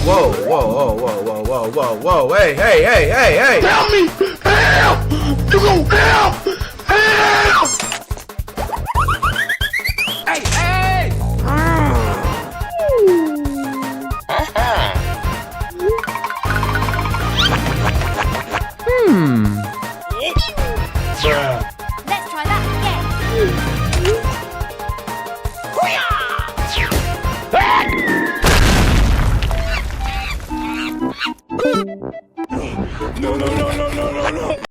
Whoa, whoa, whoa, whoa, whoa, whoa, whoa, whoa, hey, hey, hey, hey, hey! Help me! Help! You gon' help! Help! Hey, hey! Let's try that again. No, no, no, no, no, no, no!